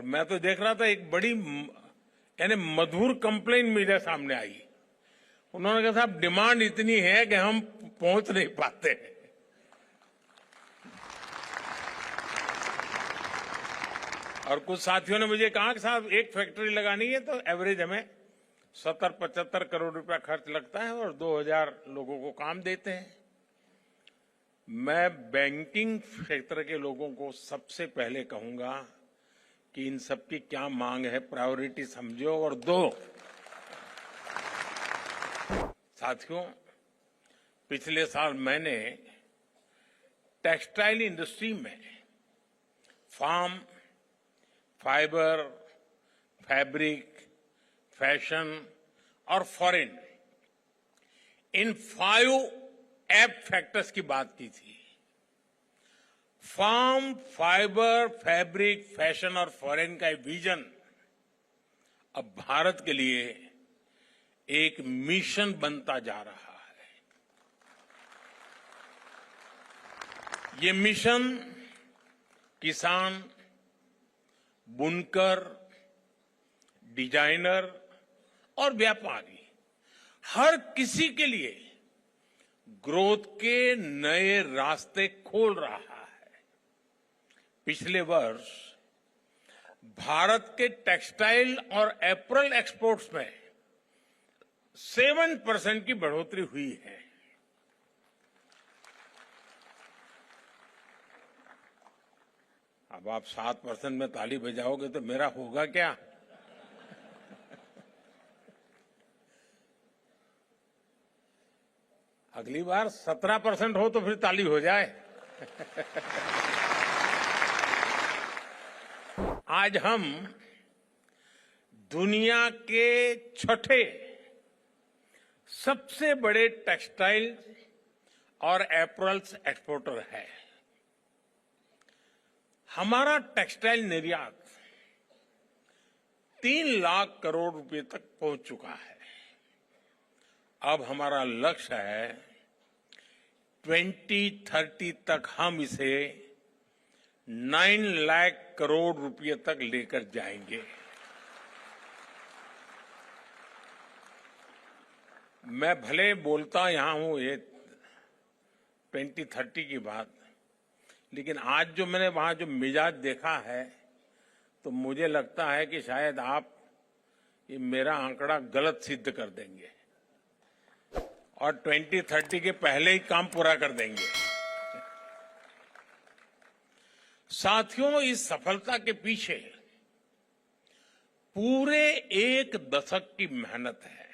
मैं तो देख रहा था एक बड़ी यानी मधुर कंप्लेन मेरे सामने आई। उन्होंने कहा साहब डिमांड इतनी है कि हम पहुंच नहीं पाते। और कुछ साथियों ने मुझे कहा कि साहब एक फैक्ट्री लगानी है तो एवरेज हमें 70-75 करोड़ रुपया खर्च लगता है और 2000 लोगों को काम देते हैं। मैं बैंकिंग क्षेत्र के लोगों को सबसे पहले कहूंगा कि इन सबकी क्या मांग है, प्रायोरिटी समझो और दो। साथियों, पिछले साल मैंने टेक्सटाइल इंडस्ट्री में फार्म, फाइबर, फैब्रिक, फैशन और फॉरेन इन 5 एप फैक्टर्स की बात की थी। फार्म, फाइबर, फैब्रिक, फैशन और फॉरेन का विजन अब भारत के लिए एक मिशन बनता जा रहा है। ये मिशन किसान, बुनकर, डिजाइनर और व्यापारी हर किसी के लिए ग्रोथ के नए रास्ते खोल रहा है। पिछले वर्ष भारत के टेक्सटाइल और एपरल एक्सपोर्ट्स में 7% की बढ़ोतरी हुई है। अब आप 7% में ताली बजाओगे तो मेरा होगा क्या? अगली बार 17% हो तो फिर ताली हो जाए। आज हम दुनिया के छठे सबसे बड़े टेक्सटाइल और एपरल्स एक्सपोर्टर है। हमारा टेक्सटाइल निर्यात 3 लाख करोड़ रुपए तक पहुंच चुका है। अब हमारा लक्ष्य है 2030 तक हम इसे 9 लाख करोड़ रुपए तक लेकर जाएंगे। मैं भले बोलता यहां हूं ये 2030 की बात, लेकिन आज जो मैंने वहां जो मिजाज देखा है तो मुझे लगता है कि शायद आप ये मेरा आंकड़ा गलत सिद्ध कर देंगे और 2030 के पहले ही काम पूरा कर देंगे। साथियों, इस सफलता के पीछे पूरे 1 दशक की मेहनत है।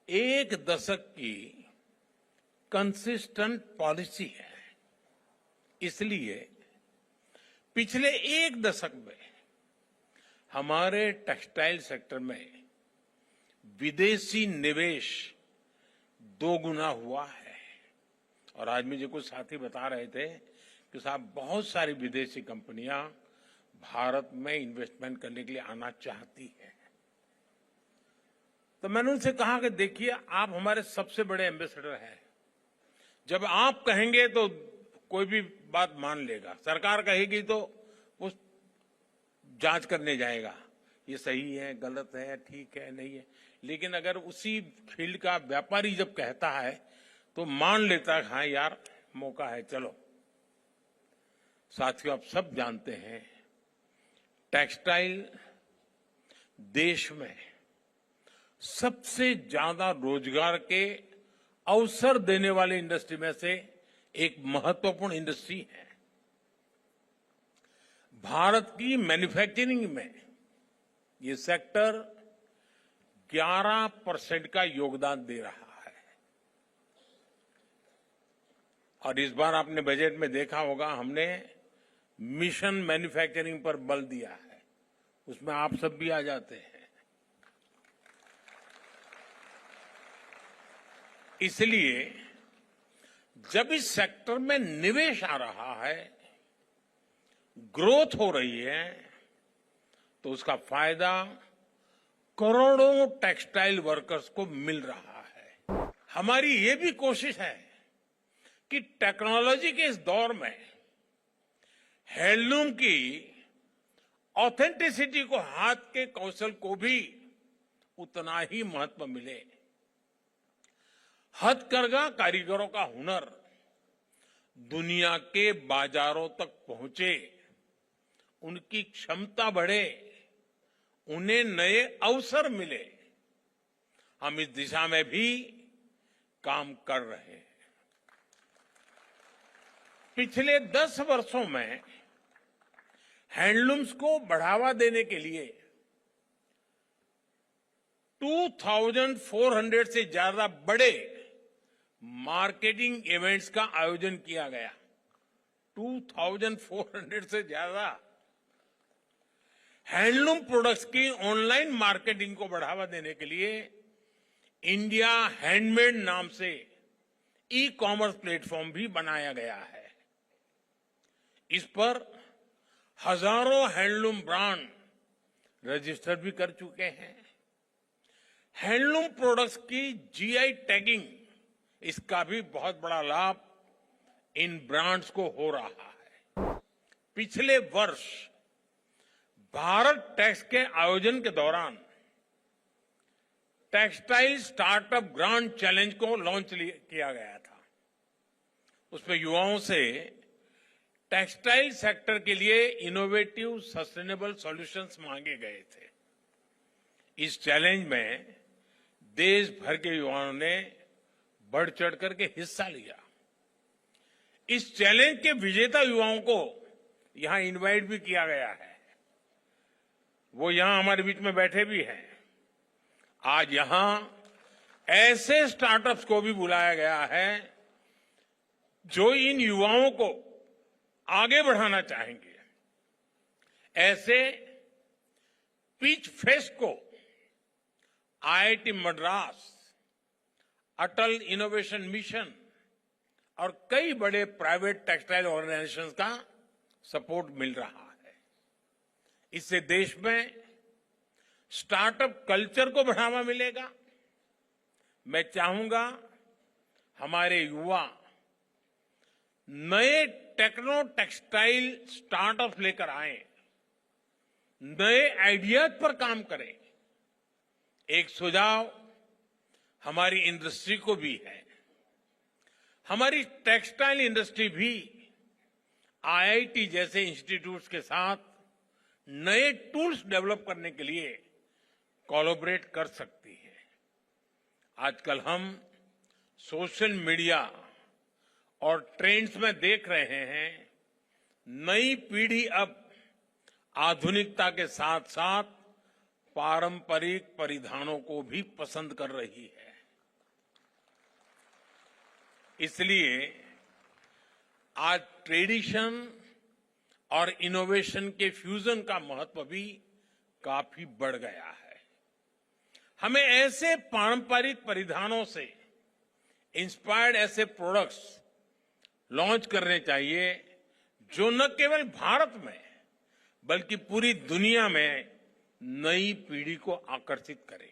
1 दशक की कंसिस्टेंट पॉलिसी है। इसलिए पिछले 1 दशक में हमारे टेक्सटाइल सेक्टर में विदेशी निवेश 2 गुना हुआ है। और आज मुझे कुछ साथी बता रहे थे कि साहब बहुत सारी विदेशी कंपनियां भारत में इन्वेस्टमेंट करने के लिए आना चाहती हैं। तो मैंने उनसे कहा कि देखिए, आप हमारे सबसे बड़े एम्बेसडर हैं। जब आप कहेंगे तो कोई भी बात मान लेगा, सरकार कहेगी तो वो जांच करने जाएगा, ये सही है, गलत है, ठीक है, नहीं है। लेकिन अगर उसी फील्ड का व्यापारी जब कहता है तो मान लेता है, हाँ यार मौका है, चलो। साथियों, आप सब जानते हैं टेक्सटाइल देश में सबसे ज्यादा रोजगार के अवसर देने वाली इंडस्ट्री में से एक महत्वपूर्ण इंडस्ट्री है। भारत की मैन्युफैक्चरिंग में ये सेक्टर 11% का योगदान दे रहा है। और इस बार आपने बजट में देखा होगा, हमने मिशन मैन्युफैक्चरिंग पर बल दिया है। उसमें आप सब भी आ जाते हैं। इसलिए जब इस सेक्टर में निवेश आ रहा है, ग्रोथ हो रही है, तो उसका फायदा करोड़ों टेक्सटाइल वर्कर्स को मिल रहा है। हमारी ये भी कोशिश है कि टेक्नोलॉजी के इस दौर में हैंडलूम की ऑथेंटिसिटी को, हाथ के कौशल को भी उतना ही महत्व मिले। हथकरघा कारीगरों का हुनर दुनिया के बाजारों तक पहुंचे, उनकी क्षमता बढ़े, उन्हें नए अवसर मिले। हम इस दिशा में भी काम कर रहे हैं। पिछले 10 वर्षों में हैंडलूम्स को बढ़ावा देने के लिए 2400 से ज्यादा बड़े मार्केटिंग इवेंट्स का आयोजन किया गया। 2400 से ज्यादा हैंडलूम प्रोडक्ट्स की ऑनलाइन मार्केटिंग को बढ़ावा देने के लिए इंडिया हैंडमेड नाम से ई कॉमर्स प्लेटफॉर्म भी बनाया गया है। इस पर हजारों हैंडलूम ब्रांड रजिस्टर भी कर चुके हैं। हैंडलूम प्रोडक्ट्स की जीआई टैगिंग, इसका भी बहुत बड़ा लाभ इन ब्रांड्स को हो रहा है। पिछले वर्ष भारत टैक्स के आयोजन के दौरान टेक्सटाइल स्टार्टअप ग्रांड चैलेंज को लॉन्च किया गया था। उसमें युवाओं से टेक्सटाइल सेक्टर के लिए इनोवेटिव सस्टेनेबल सॉल्यूशंस मांगे गए थे। इस चैलेंज में देश भर के युवाओं ने बढ़ चढ़ करके हिस्सा लिया। इस चैलेंज के विजेता युवाओं को यहां इनवाइट भी किया गया है। वो यहां हमारे बीच में बैठे भी हैं। आज यहां ऐसे स्टार्टअप्स को भी बुलाया गया है जो इन युवाओं को आगे बढ़ाना चाहेंगे। ऐसे पिच फेस्ट को आईआईटी मद्रास, अटल इनोवेशन मिशन और कई बड़े प्राइवेट टेक्सटाइल ऑर्गेनाइजेशंस का सपोर्ट मिल रहा है। इससे देश में स्टार्टअप कल्चर को बढ़ावा मिलेगा। मैं चाहूंगा हमारे युवा नए टेक्नो टेक्सटाइल स्टार्टअप लेकर आए, नए आइडियाज पर काम करें। एक सुझाव हमारी इंडस्ट्री को भी है। हमारी टेक्सटाइल इंडस्ट्री भी आईआईटी जैसे इंस्टीट्यूट्स के साथ नए टूल्स डेवलप करने के लिए कोलैबोरेट कर सकती है। आजकल हम सोशल मीडिया और ट्रेंड्स में देख रहे हैं, नई पीढ़ी अब आधुनिकता के साथ साथ पारंपरिक परिधानों को भी पसंद कर रही है। इसलिए आज ट्रेडिशन और इनोवेशन के फ्यूजन का महत्व भी काफी बढ़ गया है। हमें ऐसे पारंपरिक परिधानों से इंस्पायर्ड ऐसे प्रोडक्ट्स लॉन्च करने चाहिए जो न केवल भारत में बल्कि पूरी दुनिया में नई पीढ़ी को आकर्षित करें।